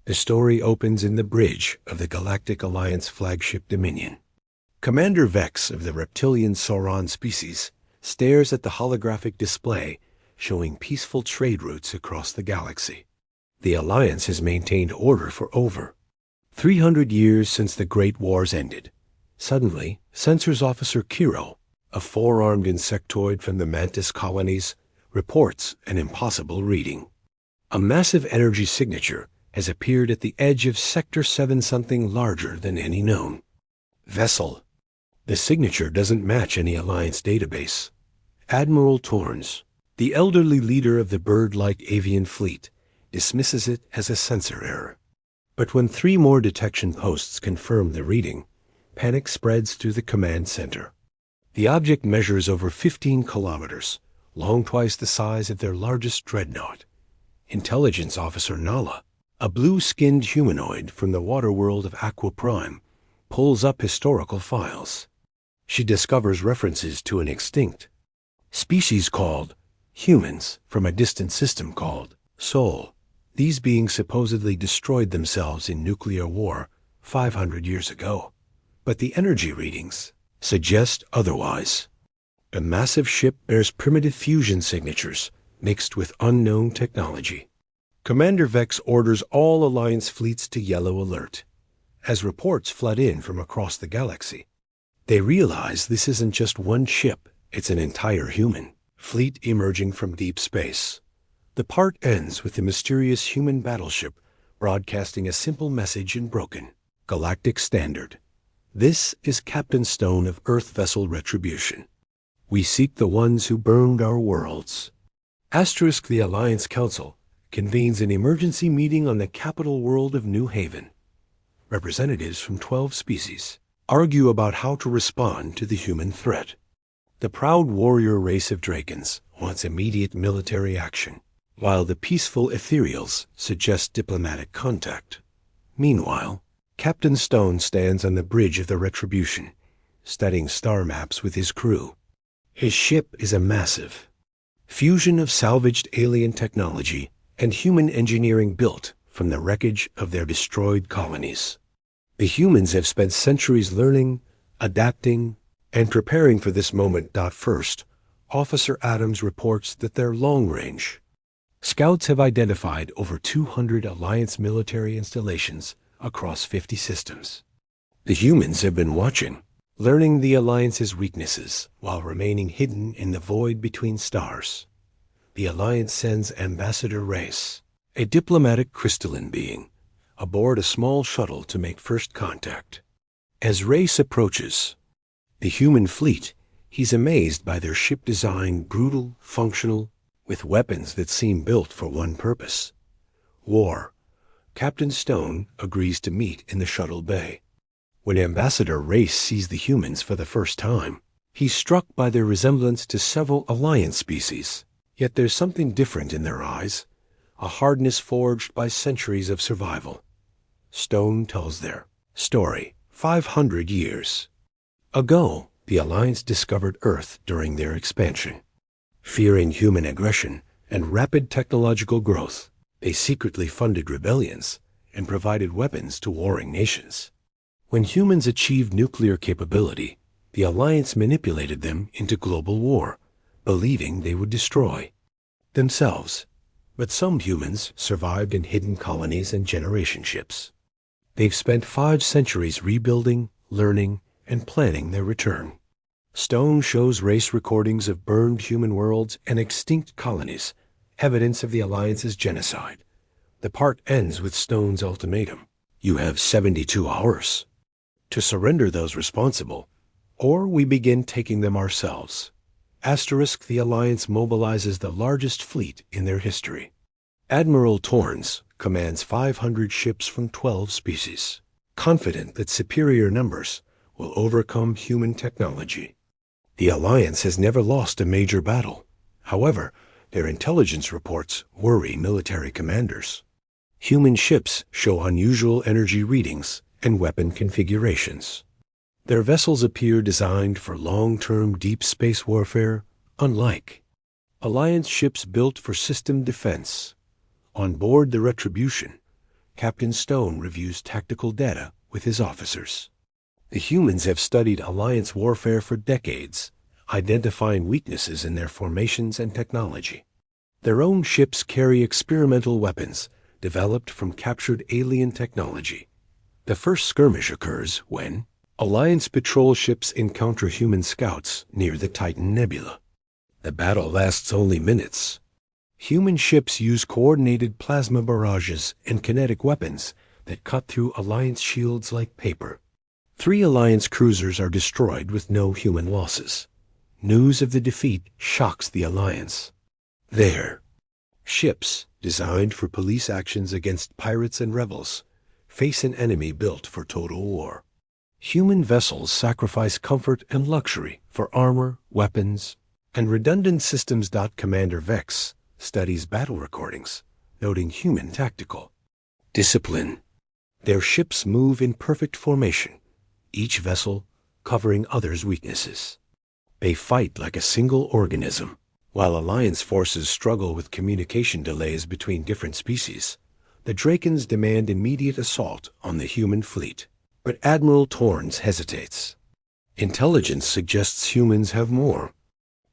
The story opens in the bridge of the Galactic Alliance flagship Dominion. Commander Vex of the reptilian Sauron species stares at the holographic display showing peaceful trade routes across the galaxy. The Alliance has maintained order for over 300 years since the Great Wars ended. Suddenly, Sensors Officer Kiro, a four-armed insectoid from the Mantis colonies, reports an impossible reading. A massive energy signature has appeared at the edge of Sector 7, something larger than any known vessel. The signature doesn't match any Alliance database. Admiral Torrens, the elderly leader of the bird-like avian fleet, dismisses it as a sensor error. But when 3 more detection posts confirm the reading, panic spreads through the command center. The object measures over 15 kilometers, long twice the size of their largest dreadnought. Intelligence Officer Nala, a blue-skinned humanoid from the water world of Aqua Prime, pulls up historical files. She discovers references to an extinct species called humans from a distant system called Sol. These beings supposedly destroyed themselves in nuclear war 500 years ago. But the energy readings suggest otherwise. A massive ship bears primitive fusion signatures mixed with unknown technology. Commander Vex orders all Alliance fleets to yellow alert as reports flood in from across the galaxy. They realize this isn't just one ship, it's an entire human fleet emerging from deep space. The part ends with the mysterious human battleship broadcasting a simple message in broken galactic standard. This is Captain Stone of Earth Vessel Retribution. We seek the ones who burned our worlds. The Alliance Council convenes an emergency meeting on the capital world of New Haven. Representatives from 12 species argue about how to respond to the human threat. The proud warrior race of Drakens wants immediate military action, while the peaceful ethereals suggest diplomatic contact. Meanwhile, Captain Stone stands on the bridge of the Retribution, studying star maps with his crew. His ship is a massive fusion of salvaged alien technology and human engineering built from the wreckage of their destroyed colonies. The humans have spent centuries learning, adapting, and preparing for this moment. First, Officer Adams reports that their long-range scouts have identified over 200 Alliance military installations across 50 systems. The humans have been watching, learning the Alliance's weaknesses while remaining hidden in the void between stars. The Alliance sends Ambassador Race, a diplomatic crystalline being, aboard a small shuttle to make first contact. As Race approaches the human fleet, he's amazed by their ship design, brutal, functional, with weapons that seem built for one purpose: war. Captain Stone agrees to meet in the shuttle bay. When Ambassador Race sees the humans for the first time, he's struck by their resemblance to several Alliance species. Yet there's something different in their eyes, a hardness forged by centuries of survival. Stone tells their story. 500 years ago, the Alliance discovered Earth during their expansion. Fearing human aggression and rapid technological growth, they secretly funded rebellions and provided weapons to warring nations. When humans achieved nuclear capability, the Alliance manipulated them into global war, believing they would destroy themselves. But some humans survived in hidden colonies and generation ships. They've spent 5 centuries rebuilding, learning, and planning their return. Stone shows Race recordings of burned human worlds and extinct colonies, evidence of the Alliance's genocide. The part ends with Stone's ultimatum: you have 72 hours to surrender those responsible, or we begin taking them ourselves. The Alliance mobilizes the largest fleet in their history. Admiral Torrens commands 500 ships from 12 species, confident that superior numbers will overcome human technology. The Alliance has never lost a major battle. However, their intelligence reports worry military commanders. Human ships show unusual energy readings and weapon configurations. Their vessels appear designed for long-term deep space warfare, unlike Alliance ships built for system defense. On board the Retribution, Captain Stone reviews tactical data with his officers. The humans have studied Alliance warfare for decades, identifying weaknesses in their formations and technology. Their own ships carry experimental weapons developed from captured alien technology. The first skirmish occurs when Alliance patrol ships encounter human scouts near the Titan Nebula. The battle lasts only minutes. Human ships use coordinated plasma barrages and kinetic weapons that cut through Alliance shields like paper. 3 Alliance cruisers are destroyed with no human losses. News of the defeat shocks the Alliance. There, ships designed for police actions against pirates and rebels face an enemy built for total war. Human vessels sacrifice comfort and luxury for armor, weapons, and redundant systems. Commander Vex studies battle recordings, noting human tactical discipline. Their ships move in perfect formation, each vessel covering others' weaknesses. They fight like a single organism. While Alliance forces struggle with communication delays between different species, the Drakens demand immediate assault on the human fleet. But Admiral Torrens hesitates. Intelligence suggests humans have more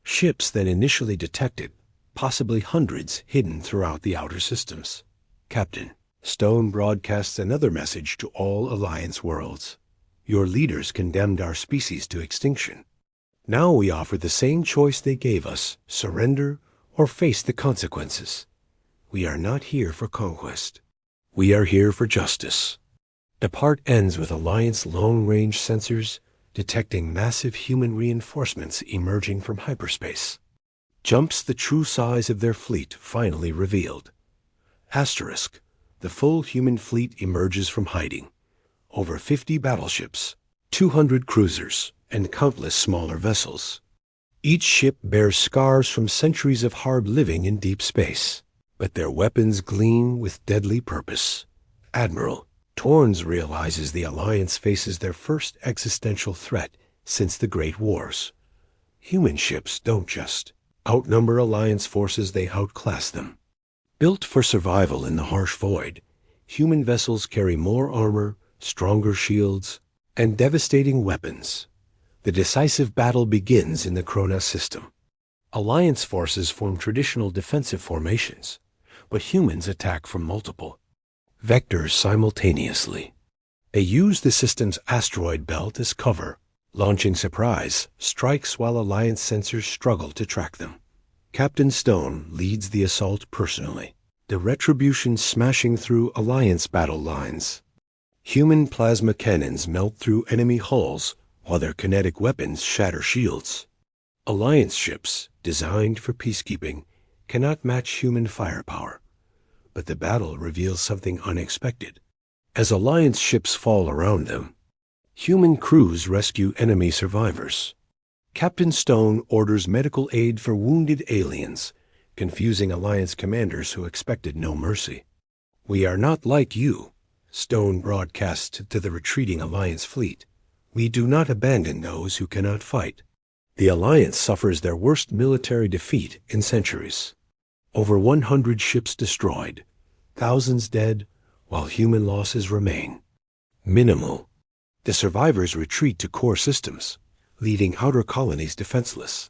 ships than initially detected, possibly hundreds hidden throughout the outer systems. Captain Stone broadcasts another message to all Alliance worlds. Your leaders condemned our species to extinction. Now we offer the same choice they gave us: surrender or face the consequences. We are not here for conquest. We are here for justice. The part ends with Alliance long-range sensors detecting massive human reinforcements emerging from hyperspace. Jumps the true size of their fleet finally revealed. Asterisk, the full human fleet emerges from hiding. Over 50 battleships, 200 cruisers, and countless smaller vessels. Each ship bears scars from centuries of hard living in deep space, but their weapons gleam with deadly purpose. Admiral Torrens realizes the Alliance faces their first existential threat since the Great Wars. Human ships don't just outnumber Alliance forces, they outclass them. Built for survival in the harsh void, human vessels carry more armor, stronger shields, and devastating weapons. The decisive battle begins in the Kronos system. Alliance forces form traditional defensive formations, but humans attack from multiple vectors simultaneously. They use the system's asteroid belt as cover, launching surprise strikes while Alliance sensors struggle to track them. Captain Stone leads the assault personally, the retribution smashing through Alliance battle lines. Human plasma cannons melt through enemy hulls while their kinetic weapons shatter shields. Alliance ships, designed for peacekeeping, cannot match human firepower. But the battle reveals something unexpected. As Alliance ships fall around them, human crews rescue enemy survivors. Captain Stone orders medical aid for wounded aliens, confusing Alliance commanders who expected no mercy. We are not like you, Stone broadcasts to the retreating Alliance fleet. We do not abandon those who cannot fight. The Alliance suffers their worst military defeat in centuries. Over 100 ships destroyed, thousands dead, while human losses remain minimal. The survivors retreat to core systems, leaving outer colonies defenseless.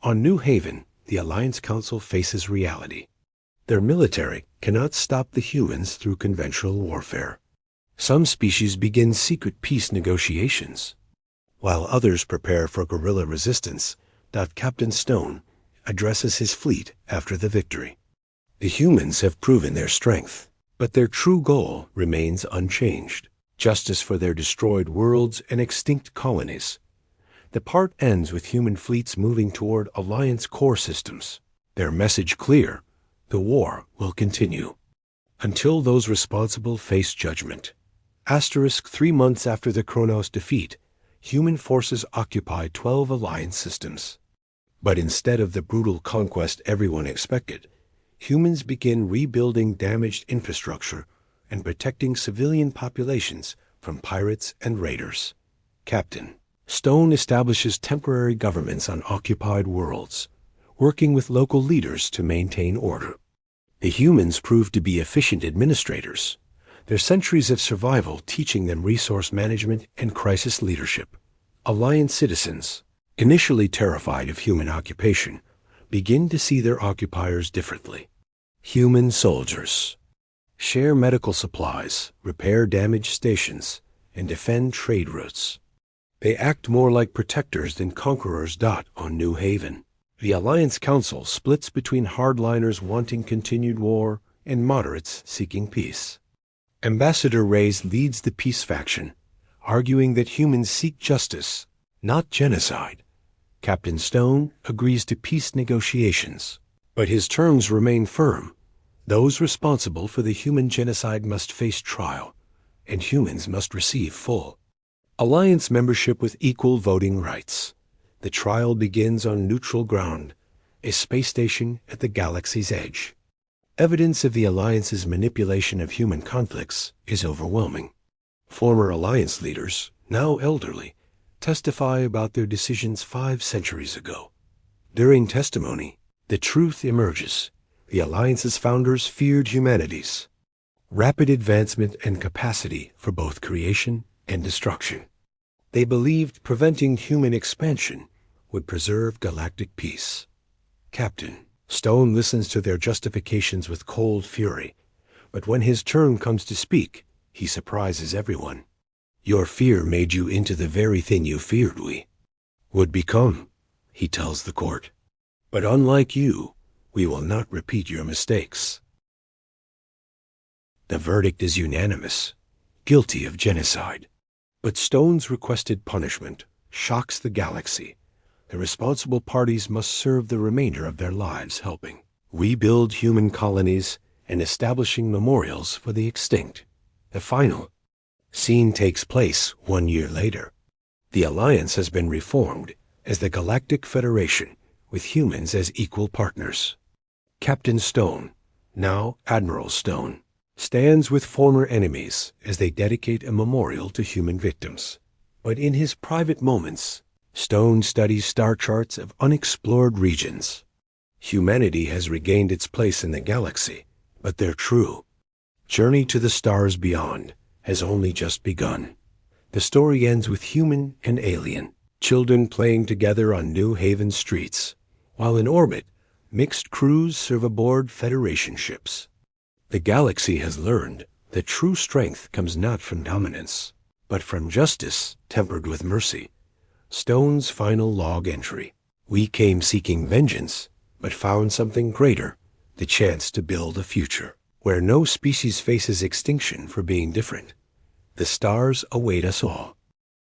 On New Haven, the Alliance Council faces reality. Their military cannot stop the humans through conventional warfare. Some species begin secret peace negotiations, while others prepare for guerrilla resistance. Captain Stone addresses his fleet after the victory. The humans have proven their strength, but their true goal remains unchanged: justice for their destroyed worlds and extinct colonies. The part ends with human fleets moving toward Alliance core systems. Their message clear: the war will continue until those responsible face judgment. 3 months after the Kronos defeat, human forces occupy 12 Alliance systems. But instead of the brutal conquest everyone expected, humans begin rebuilding damaged infrastructure and protecting civilian populations from pirates and raiders. Captain Stone establishes temporary governments on occupied worlds, working with local leaders to maintain order. The humans prove to be efficient administrators. their centuries of survival teaching them resource management and crisis leadership. Alliance citizens, initially terrified of human occupation, begin to see their occupiers differently. Human soldiers share medical supplies, repair damaged stations, and defend trade routes. They act more like protectors than conquerors. On New Haven, the Alliance Council splits between hardliners wanting continued war and moderates seeking peace. Ambassador Reyes leads the peace faction, arguing that humans seek justice, not genocide. Captain Stone agrees to peace negotiations, but his terms remain firm. Those responsible for the human genocide must face trial, and humans must receive full Alliance membership with equal voting rights. The trial begins on neutral ground, a space station at the galaxy's edge. Evidence of the Alliance's manipulation of human conflicts is overwhelming. Former Alliance leaders, now elderly, testify about their decisions 5 centuries ago. During testimony, the truth emerges. The Alliance's founders feared humanity's rapid advancement and capacity for both creation and destruction. They believed preventing human expansion would preserve galactic peace. Captain Stone listens to their justifications with cold fury, but when his turn comes to speak, he surprises everyone. Your fear made you into the very thing you feared we would become, he tells the court. But unlike you, we will not repeat your mistakes. The verdict is unanimous, guilty of genocide. But Stone's requested punishment shocks the galaxy. The responsible parties must serve the remainder of their lives helping rebuild human colonies and establishing memorials for the extinct. The final scene takes place 1 year later. The Alliance has been reformed as the Galactic Federation, with humans as equal partners. Captain Stone, now Admiral Stone, stands with former enemies as they dedicate a memorial to human victims. But in his private moments, Stone studies star charts of unexplored regions. Humanity has regained its place in the galaxy, but their true journey to the stars beyond has only just begun. The story ends with human and alien children playing together on New Haven streets, while in orbit, mixed crews serve aboard Federation ships. The galaxy has learned that true strength comes not from dominance, but from justice tempered with mercy. Stone's final log entry. We came seeking vengeance, but found something greater, the chance to build a future where no species faces extinction for being different. The stars await us all.